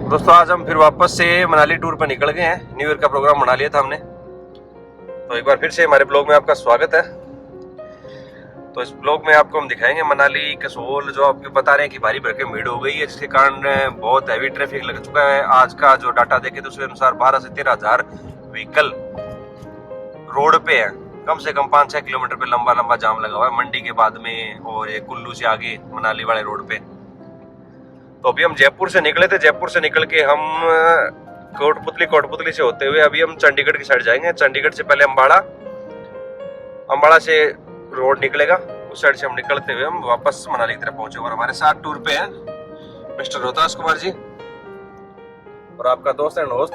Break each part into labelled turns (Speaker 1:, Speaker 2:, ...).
Speaker 1: दोस्तों आज हम फिर वापस से मनाली टूर पर निकल गए हैं। न्यू ईयर का प्रोग्राम मना लिया था हमने, तो एक बार फिर से हमारे ब्लॉग में आपका स्वागत है। तो इस ब्लॉग में आपको हम दिखाएंगे मनाली कसोल, जो आपको बता रहे हैं कि भारी भरकम भीड़ हो गई है, जिसके कारण बहुत हैवी ट्रैफिक लग चुका है। आज का जो डाटा देखे तो उसके अनुसार 12 से 13 हज़ार व्हीकल रोड पे है। कम से कम 5-6 किलोमीटर पे लंबा लंबा जाम लगा हुआ है, मंडी के बाद में और ये कुल्लू से आगे मनाली वाले रोड पे। तो अभी हम जयपुर से निकले थे, जयपुर से निकल के हम कोटपुतली से होते हुए अभी हम चंडीगढ़ की साइड जाएंगे। चंडीगढ़ से पहले अम्बाड़ा से रोड निकलेगा, उस साइड से हम निकलते हुए हम वापस मनाली की तरफ पहुंचे। और हमारे साथ टूर पे हैं मिस्टर रोहतास कुमार जी और आपका दोस्त एंड होस्ट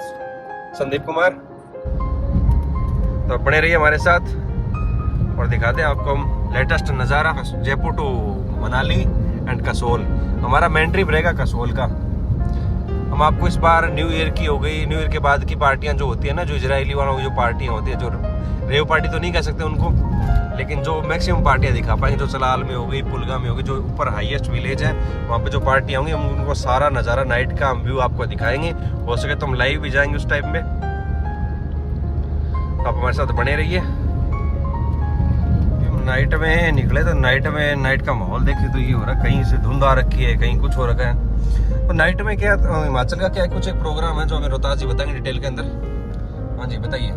Speaker 1: संदीप कुमार। तो बने रहिए हमारे साथ और दिखाते हैं आपको हम लेटेस्ट नज़ारा जयपुर टू मनाली एंड कसोल। हमारा मेन ट्रिप रहेगा कसोल का। हम आपको इस बार न्यू ईयर की हो गई, न्यू ईयर के बाद की पार्टियां जो होती है ना, जो इजरायली वालों की जो पार्टियां होती है, जो रेव पार्टी तो नहीं कह सकते उनको, लेकिन जो मैक्सिमम पार्टियां दिखा पाएंगे, जो सलाल में हो गई, पुलगा में हो गई, जो ऊपर हाईएस्ट विलेज है वहाँ पे जो पार्टियां होंगी, हम उनको सारा नज़ारा नाइट का हम व्यू आपको दिखाएंगे। हो सके तो हम लाइव भी जाएंगे उस टाइम में, तो आप हमारे साथ बने रहिए। नाइट में निकले तो नाइट का माहौल देखे तो ये हो रहा है, कहीं से धुंध आ रखी है, कहीं कुछ हो रखा है। तो नाइट में क्या हिमाचल का क्या कुछ एक प्रोग्राम है जो हमें रोहतास जी बताएंगे डिटेल के अंदर। हाँ जी बताइए।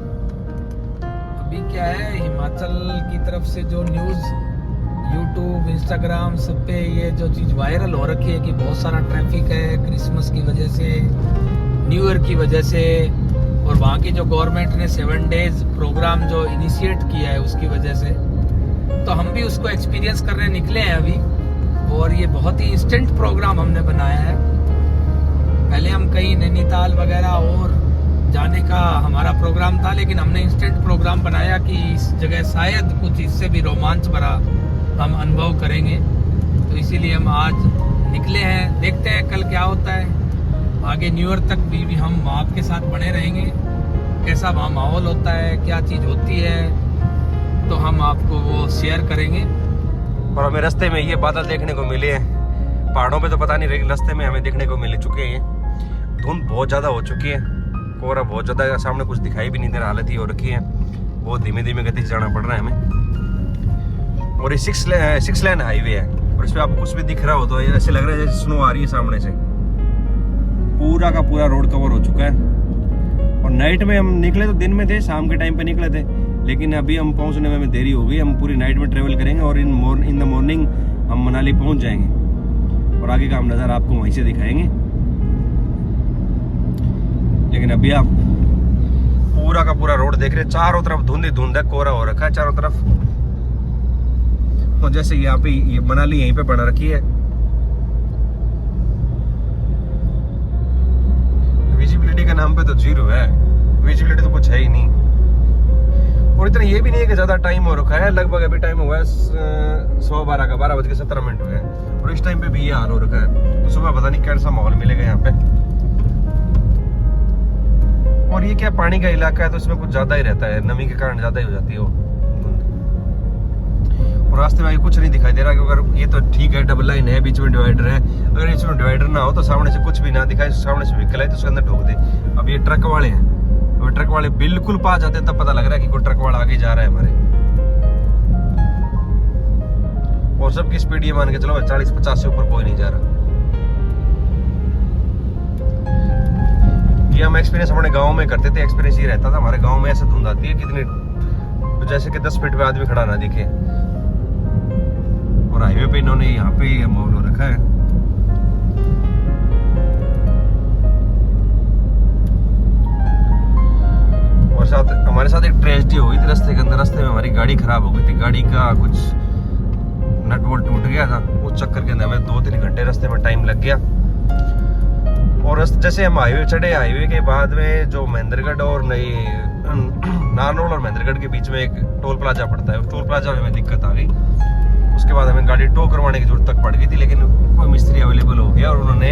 Speaker 2: अभी क्या है, हिमाचल की तरफ से जो न्यूज़ यूट्यूब इंस्टाग्राम सब पे ये जो चीज़ वायरल हो रखी है कि बहुत सारा ट्रैफिक है क्रिसमस की वजह से, न्यू ईयर की वजह से, और वहाँ की जो गवर्नमेंट ने 7 डेज प्रोग्राम जो इनिशिएट किया है उसकी वजह से, तो हम भी उसको एक्सपीरियंस करने निकले हैं अभी। और ये बहुत ही इंस्टेंट प्रोग्राम हमने बनाया है। पहले हम कहीं नैनीताल वगैरह और जाने का हमारा प्रोग्राम था, लेकिन हमने इंस्टेंट प्रोग्राम बनाया कि इस जगह शायद कुछ इससे भी रोमांच भरा हम अनुभव करेंगे। तो इसीलिए हम आज निकले हैं, देखते हैं कल क्या होता है। आगे न्यू ईयर तक भी हम आपके साथ बने रहेंगे, कैसा वहाँ माहौल होता है, क्या चीज़ होती है, तो हम आपको वो शेयर करेंगे।
Speaker 1: और हमें रास्ते में ये बादल देखने को मिले हैं, पहाड़ों पे तो पता नहीं, लेकिन रास्ते में हमें देखने को मिल चुके हैं। धुंध बहुत ज़्यादा हो चुकी है, कोहरा बहुत ज़्यादा, सामने कुछ दिखाई भी नहीं दे रहा, हालत ही हो रखी है। बहुत धीमे धीमे गति से जाना पड़ रहा है हमें। और ये 6 लेन हाईवे है, और इस पर आपको कुछ भी दिख रहा हो तो ऐसे लग रहा है जैसे स्नो आ रही है सामने से। पूरा का पूरा रोड कवर हो चुका है। और नाइट में हम निकले तो दिन में थे, शाम के टाइम पे निकले थे, लेकिन अभी हम पहुंचने में हमें देरी हो गई। हम पूरी नाइट में ट्रेवल करेंगे और इन द मॉर्निंग हम मनाली पहुंच जाएंगे और आगे का हम नज़ारा आपको वहीं से दिखाएंगे। लेकिन अभी आप पूरा का पूरा रोड देख रहे हैं, चारों तरफ धुंध ही धुंध है, कोहरा हो रखा है चारों तरफ। और जैसे यहाँ पे ये मनाली यहीं पे बना रखी है, विजिबिलिटी के नाम पे तो 0 है, विजिबिलिटी तो कुछ है ही नहीं। और इतना ये भी नहीं है कि ज़्यादा टाइम हो रखा है, लगभग अभी टाइम हुआ है 12:15 का, 12:17 हुए हैं, और इस टाइम पे भी ये हाल हो रखा है। तो सुबह पता नहीं कैसा माहौल मिलेगा यहाँ पे। और ये क्या पानी का इलाका है, तो इसमें कुछ ज़्यादा ही रहता है, नमी के कारण ज़्यादा ही हो जाती है वो। और रास्ते में कुछ नहीं दिखाई दे रहा, क्योंकि अगर ये तो ठीक है, डबल लाइन है, बीच में डिवाइडर है, अगर इसमें डिवाइडर ना हो तो सामने से कुछ भी ना दिखाए, सामने से व्हीकल है तो उसके अंदर ठोक दे। अब ये ट्रक वाले हैं, और ट्रक वाले बिल्कुल पास जाते हैं तब पता लग रहा है कि कोई ट्रक वाला आगे जा रहा है हमारे। और सबकी स्पीड ये मान के चलो 40-50 से ऊपर कोई नहीं जा रहा। ये हम एक्सपीरियंस अपने गांव में करते थे, एक्सपीरियंस ये रहता था हमारे गांव में, ऐसे धुंध आती है कितनी, तो जैसे कि 10 फीट पे आदमी खड़ा ना दिखे। और हाईवे पे इन्होंने यहाँ पे ये माहौल हो रखा है। और साथ हमारे साथ एक ट्रेजेडी हो गई थी रास्ते के अंदर। रास्ते में हमारी गाड़ी खराब हो गई थी, गाड़ी का कुछ नट बोल्ट टूट गया था, उस चक्कर के अंदर हमें 2-3 घंटे रास्ते में टाइम लग गया। और जैसे हम हाईवे चढ़े, हाईवे के बाद में जो महेंद्रगढ़ और नारनौल और महेंद्रगढ़ के बीच में एक टोल प्लाजा पड़ता है, टोल प्लाजा में हमें दिक्कत आ गई। उसके बाद हमें गाड़ी टो करवाने की जरूरत तक पड़ गई थी, लेकिन कोई मिस्त्री अवेलेबल हो गया और उन्होंने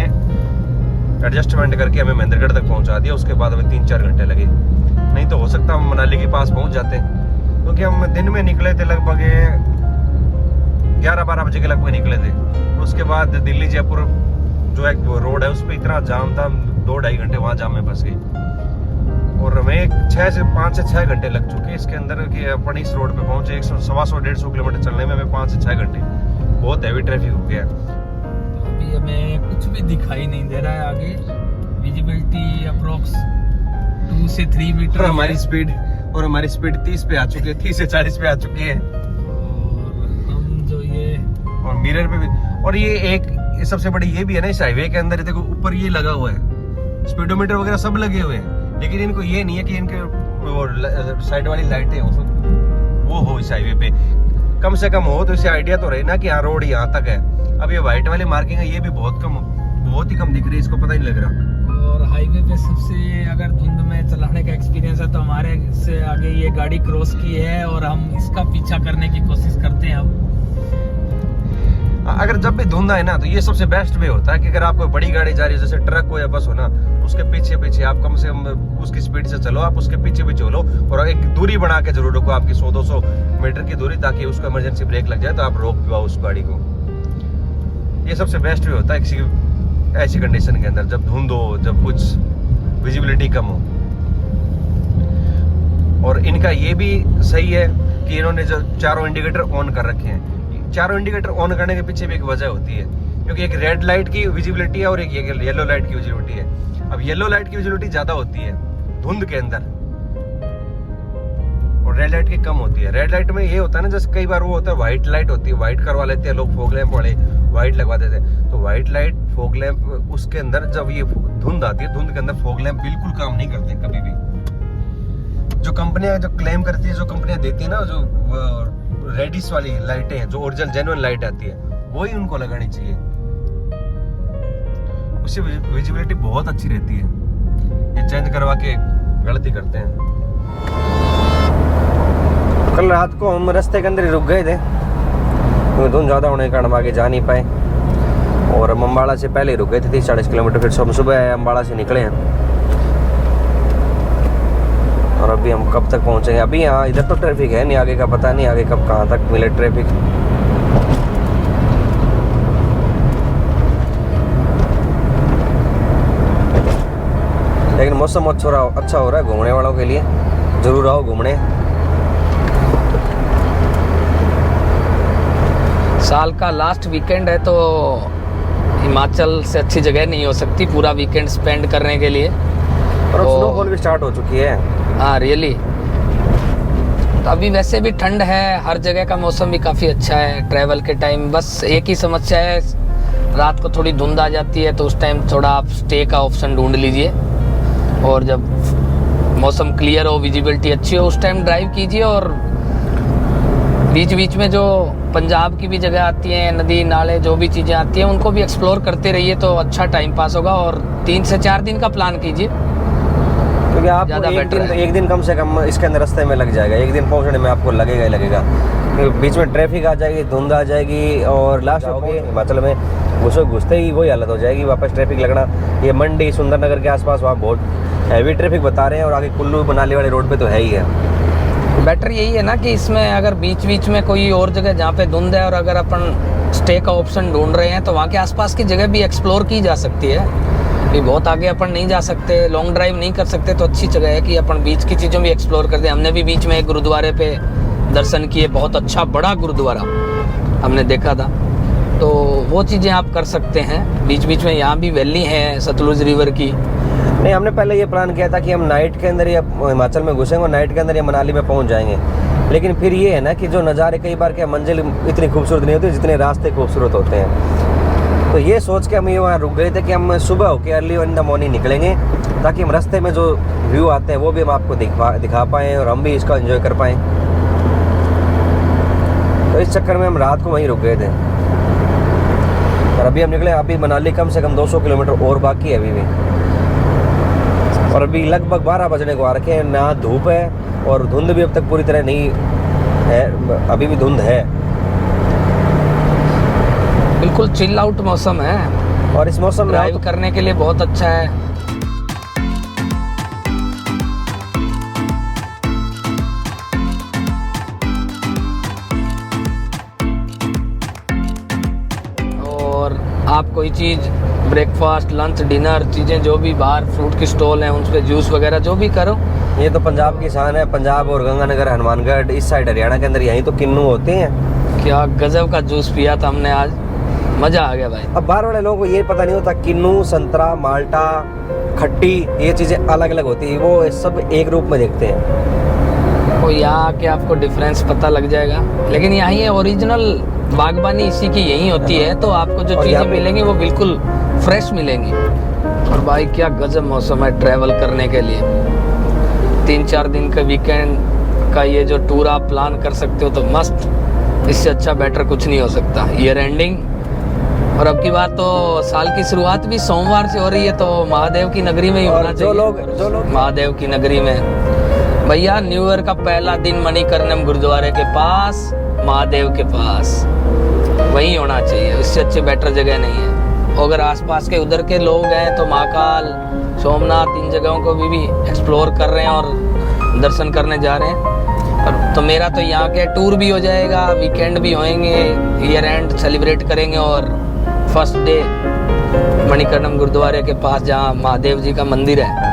Speaker 1: एडजस्टमेंट करके हमें महेंद्रगढ़ तक पहुंचा दिया। उसके बाद हमें 3-4 घंटे लगे, नहीं तो हो सकता हम मनाली के पास पहुंच जाते, क्योंकि हम दिन में निकले थे, लगभग 11-12 बजे के लगभग निकले थे। उसके बाद दिल्ली जयपुर जो एक रोड है उस पर इतना जाम था, 2-2.5 घंटे वहाँ जाम में फंस गई। और हमें 5 से 6 घंटे लग चुके इसके अंदर कि अपन इस रोड पे पहुंचे। 100-125 किलोमीटर चलने में हमें 5 से 6 घंटे, बहुत हैवी ट्रैफिक हो गया।
Speaker 2: तो अभी हमें कुछ भी दिखाई नहीं दे रहा है आगे, विजिबिलिटी अप्रोक्स 2 से 3 मीटर।
Speaker 1: और हमारी स्पीड 30 पे आ चुकी है, 30 से 40 पे आ चुकी है।
Speaker 2: और हम जो ये
Speaker 1: और मिरर पे भी, और ये सबसे बड़ी ये भी है ना इस हाईवे के अंदर, देखो ऊपर ये लगा हुआ है, स्पीडोमीटर वगैरह सब लगे हुए हैं, लेकिन इनको ये नहीं है कि इनके साइड वाली लाइटें वो हो इस हाईवे पे, कम से कम हो तो इसे आइडिया तो रहे ना कि हाँ रोड यहाँ तक है। अब ये व्हाइट वाली मार्किंग है, ये भी बहुत ही कम दिख रही है, इसको पता ही नहीं लग रहा।
Speaker 2: और हाईवे पे सबसे अगर धुंध में चलाने का एक्सपीरियंस है तो हमारे से आगे ये गाड़ी क्रॉस की है और हम इसका पीछा करने की कोशिश करते हैं। अब
Speaker 1: अगर जब भी धुंध आए ना तो ये सबसे बेस्ट वे होता है कि अगर आप कोई बड़ी गाड़ी जा रही है, जैसे ट्रक हो या बस हो ना, उसके पीछे आप कम से कम उसकी स्पीड से चलो, आप उसके पीछे चलो और एक दूरी बना के जरूर रखो, आपकी 100-200 मीटर की दूरी, ताकि उसको इमरजेंसी ब्रेक लग जाए तो आप रोक पाओ उस गाड़ी को। ये सबसे बेस्ट वे होता है किसी ऐसी कंडीशन के अंदर, जब धुंध हो, जब कुछ विजिबिलिटी कम हो। और इनका ये भी सही है कि इन्होंने जो चारों इंडिकेटर ऑन कर रखे हैं। चारों इंडिकेटर ऑन करने के पीछे भी एक वजह होती है, क्योंकि एक रेड लाइट की विजिबिलिटी है और एक येलो लाइट की विजिबिलिटी है। अब येलो लाइट की विजिबिलिटी ज्यादा होती है धुंध के अंदर और रेड लाइट की कम होती है। रेड लाइट में ये होता है ना, जैसे कई बार वो होता है व्हाइट लाइट होती है, व्हाइट करवा लेते हैं लोग, फॉग लैंप वाले व्हाइट लगवा देते हैं। तो व्हाइट लाइट फॉग लैंप, उसके अंदर जब ये धुंध आती है, धुंध के अंदर फॉग लैंप बिल्कुल काम नहीं करते कभी भी। जो कंपनियां जो क्लेम करती है, जो कंपनियां देती है ना, जो रेडिस वाली लाइटें हैं, जो ओरिजिनल जेन्युइन लाइट आती है, वही उनको लगानी चाहिए, उससे विजिबिलिटी बहुत अच्छी रहती है। ये चेंज करवा के गलती करते हैं। कल रात को हम रास्ते के अंदर ही रुक गए थे, क्योंकि धुंध ज्यादा होने के कारण हम आगे जा नहीं पाए, और हम अम्बाड़ा से पहले रुक गए थे 30-40 किलोमीटर। फिर हम सुबह अम्बाड़ा से निकले हैं और अभी हम कब तक पहुंचेंगे। अभी यहाँ इधर तो ट्रैफिक है नहीं, आगे का पता नहीं, आगे कब कहाँ तक मिले ट्रैफिक। लेकिन मौसम अच्छा हो रहा है घूमने वालों के लिए, जरूर आओ घूमने।
Speaker 2: साल का लास्ट वीकेंड है तो हिमाचल से अच्छी जगह नहीं हो सकती पूरा वीकेंड स्पेंड करने के लिए।
Speaker 1: और स्नोफॉल भी स्टार्ट हो चुकी है।
Speaker 2: हाँ रियली। तो अभी वैसे भी ठंड है, हर जगह का मौसम भी काफ़ी अच्छा है ट्रैवल के टाइम। बस एक ही समस्या है, रात को थोड़ी धुंध आ जाती है, तो उस टाइम थोड़ा आप स्टे का ऑप्शन ढूंढ लीजिए, और जब मौसम क्लियर हो, विजिबिलिटी अच्छी हो, उस टाइम ड्राइव कीजिए। और बीच बीच में जो पंजाब की भी जगह आती हैं, नदी नाले जो भी चीज़ें आती हैं, उनको भी एक्सप्लोर करते रहिए, तो अच्छा टाइम पास होगा। और 3 से 4 दिन का प्लान कीजिए,
Speaker 1: क्योंकि आपको एक दिन कम से कम इसके अंदर रास्ते में लग जाएगा, एक दिन पहुंचने में आपको लगेगा ही लगेगा, क्योंकि बीच में ट्रैफिक आ जाएगी, धुंध आ जाएगी, और लास्ट में हिमाचल में घुसते ही वही हालत हो जाएगी, वापस ट्रैफिक लगना। ये मंडी सुंदरनगर के आसपास वहाँ बहुत हैवी ट्रैफिक बता रहे हैं, और आगे कुल्लू मनाली वाले रोड पे तो है ही है।
Speaker 2: बेटर यही है ना कि इसमें अगर बीच बीच में कोई और जगह जहाँ पे धुंध है और अगर अपन स्टे का ऑप्शन ढूंढ रहे हैं, तो वहाँ के आसपास की जगह भी एक्सप्लोर की जा सकती है। भी बहुत आगे अपन नहीं जा सकते, लॉन्ग ड्राइव नहीं कर सकते, तो अच्छी जगह है कि अपन बीच की चीज़ों भी एक्सप्लोर कर दें। हमने भी बीच में एक गुरुद्वारे पे दर्शन किए, बहुत अच्छा बड़ा गुरुद्वारा हमने देखा था, तो वो चीज़ें आप कर सकते हैं बीच बीच में। यहाँ भी वैली है सतलुज रिवर की।
Speaker 1: नहीं, हमने पहले ये प्लान किया था कि हम नाइट के अंदर या हिमाचल में घुसेंगे और नाइट के अंदर या मनाली में पहुंच जाएंगे, लेकिन फिर ये है ना कि जो नज़ारे कई बार क्या मंजिल इतनी खूबसूरत नहीं होती जितने रास्ते खूबसूरत होते हैं। तो ये सोच के हम ये वहाँ रुक गए थे कि हम सुबह होके अर्ली इन द मॉर्निंग निकलेंगे, ताकि हम रास्ते में जो व्यू आते हैं वो भी हम आपको दिखा पाएँ और हम भी इसका एंजॉय कर पाएँ। तो इस चक्कर में हम रात को वहीं रुक गए थे, और अभी हम निकले। अभी मनाली कम से कम 200 किलोमीटर और बाकी है अभी भी, और अभी लगभग 12 बजने को आ रखे हैं। ना धूप है और धुंध भी अब तक पूरी तरह नहीं है, अभी भी धुंध है,
Speaker 2: बिल्कुल चिल आउट मौसम है,
Speaker 1: और इस मौसम में
Speaker 2: ड्राइव करने के लिए बहुत अच्छा है। और आप कोई चीज़ ब्रेकफास्ट, लंच, डिनर, चीज़ें जो भी बाहर फ्रूट की स्टॉल हैं उन पर जूस वगैरह जो भी करो।
Speaker 1: ये तो पंजाब की शान है, पंजाब और गंगानगर, हनुमानगढ़ इस साइड हरियाणा के अंदर यहीं तो किन्नू होते हैं।
Speaker 2: क्या गजब का जूस पिया था हमने आज, मज़ा आ गया भाई।
Speaker 1: अब बाहर वाले लोगों को ये पता नहीं होता किन्नू, संतरा, माल्टा, खट्टी ये चीज़ें अलग अलग होती है, वो सब एक रूप में देखते हैं।
Speaker 2: तो यहाँ आके आपको डिफरेंस पता लग जाएगा, लेकिन यहाँ ये ओरिजिनल बागबानी इसी की यही होती है, तो आपको जो
Speaker 1: और यहाँ
Speaker 2: चीज़ें
Speaker 1: पे-
Speaker 2: मिलेंगी वो बिल्कुल फ्रेश मिलेंगी। और भाई क्या गजब मौसम है ट्रैवल करने के लिए। 3-4 दिन का वीकेंड का ये जो टूर आप प्लान कर सकते हो तो मस्त, इससे अच्छा बेटर कुछ नहीं हो सकता। ईयर एंडिंग और अब की बात तो साल की शुरुआत भी सोमवार से हो रही है, तो महादेव की नगरी में ही
Speaker 1: और
Speaker 2: होना
Speaker 1: जो
Speaker 2: चाहिए।
Speaker 1: लोग
Speaker 2: महादेव की नगरी में भैया न्यू ईयर का पहला दिन मणिकर्णिका गुरुद्वारे के पास, महादेव के पास वहीं होना चाहिए, इससे अच्छे बेटर जगह नहीं है। अगर आसपास के उधर के लोग हैं तो महाकाल, सोमनाथ, इन जगहों को भी एक्सप्लोर कर रहे हैं और दर्शन करने जा रहे हैं। और तो मेरा तो यहाँ के टूर भी हो जाएगा, वीकेंड भी होएंगे, ईयर एंड सेलिब्रेट करेंगे और फर्स्ट डे मणिकर्णिका गुरुद्वारे के पास जहाँ महादेव जी का मंदिर है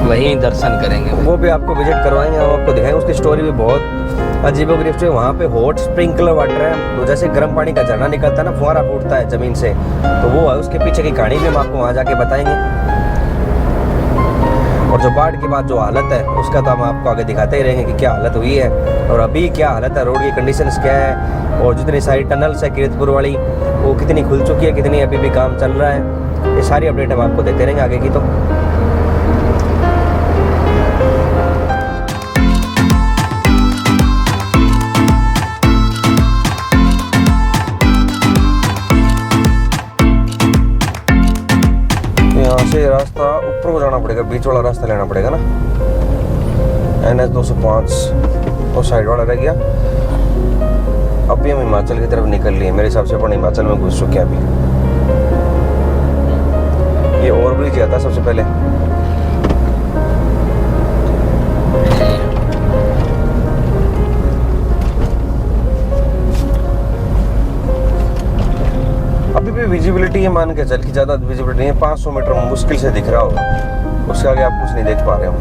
Speaker 2: वहीं दर्शन करेंगे।
Speaker 1: वो भी आपको विजिट करवाएंगे और आपको दिखाएंगे। उसकी स्टोरी भी बहुत अजीबोगरीब है। वहाँ पे हॉट स्प्रिंकलर वाटर है, तो जैसे गर्म पानी का झरना निकलता है ना, फुहारा फूटता है जमीन से, तो वो है। उसके पीछे की कहानी भी हम आपको वहाँ जाके बताएंगे। और जो बाढ़ के बाद जो हालत है उसका तो हम आपको आगे दिखाते ही रहेंगे कि क्या हालत हुई है और अभी क्या हालत है, रोड की कंडीशंस क्या है, और जितनी सारी टनल्स है कीरतपुर वाली वो कितनी खुल चुकी है, कितनी अभी भी काम चल रहा है। ये सारी अपडेट हम आपको देते रहेंगे आगे की। तो यहाँ से रास्ता ऊपर को जाना पड़ेगा, बीच वाला रास्ता लेना पड़ेगा ना। NH 205 वो साइड वाला रह गया। अभी हम हिमाचल की तरफ निकल लिए, मेरे हिसाब से अपन हिमाचल में घुस चुके हैं अभी। ये ओवर ब्रिज आता सबसे पहले। अभी भी विजिबिलिटी है, मान के चल की ज़्यादा विजिबिलिटी नहीं है, 500 मीटर मुश्किल से दिख रहा होगा, उसके आगे आप कुछ नहीं देख पा रहे हो।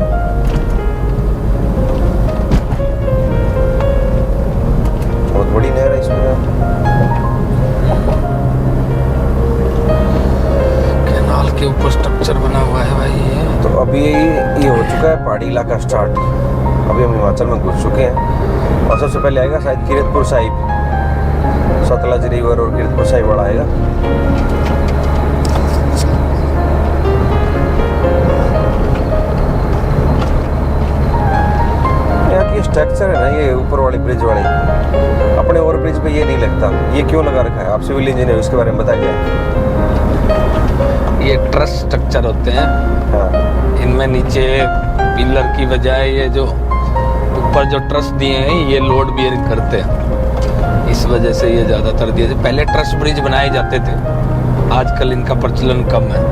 Speaker 1: बहुत बड़ी नहर है इसमें।
Speaker 2: कैनाल के ऊपर स्ट्रक्चर बना हुआ है भाई ये।
Speaker 1: तो अभी ये हो चुका है पहाड़ी इलाका स्टार्ट। अभी हम हिमाचल में घुस चुके हैं और सबसे पहले आएगा शायद कीरतपुर साहिब, सतलज रिवर और कीरतपुर साहिब वाला आएगा। यहाँ की स्ट्रक्चर है ना, ये ऊपर वाली ब्रिज वाली, अपने ओवर ब्रिज पे ये नहीं लगता। ये क्यों लगा रखा है? आप सिविल इंजीनियर, उसके बारे में बताइए।
Speaker 2: ये ट्रस स्ट्रक्चर होते हैं,
Speaker 1: हाँ,
Speaker 2: इनमें नीचे पिलर की बजाय ये जो ऊपर जो ट्रस दिए हैं ये लोड बियरिंग करते हैं, इस वजह से ये ज़्यादातर दिए थे। पहले ट्रस ब्रिज बनाए जाते थे, आजकल इनका प्रचलन कम है,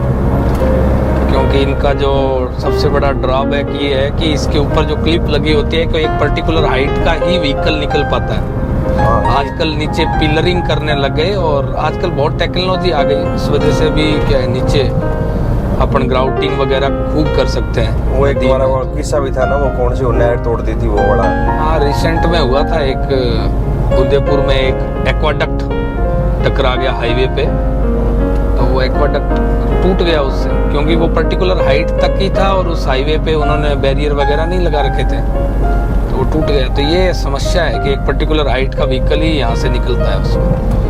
Speaker 2: क्योंकि इनका जो सबसे बड़ा ड्रॉबैक ये है कि इसके ऊपर जो क्लिप लगी होती है कि एक पर्टिकुलर हाइट का ही व्हीकल निकल पाता है।
Speaker 1: हाँ,
Speaker 2: आजकल नीचे पिलरिंग करने लग गए और आजकल बहुत टेक्नोलॉजी आ गई, इस वजह से भी क्या है नीचे अपन ग्राउटिंग वगैरह खूब कर सकते हैं।
Speaker 1: वो एक तुम्हारा वो किस्सा भी था ना, वो कौन सी वो नहर तोड़ दी थी वो वाला।
Speaker 2: हाँ, रिसेंट में हुआ था, एक उदयपुर में एक एक्वाडक्ट टकरा गया हाईवे पे, तो वो एक्वाडक्ट टूट गया उससे, क्योंकि वो पर्टिकुलर हाइट तक ही था और उस हाईवे पे उन्होंने बैरियर वगैरह नहीं लगा रखे थे, तो वो टूट गया। तो ये समस्या है कि एक पर्टिकुलर हाइट का व्हीकल ही यहाँ से निकलता है उसमें।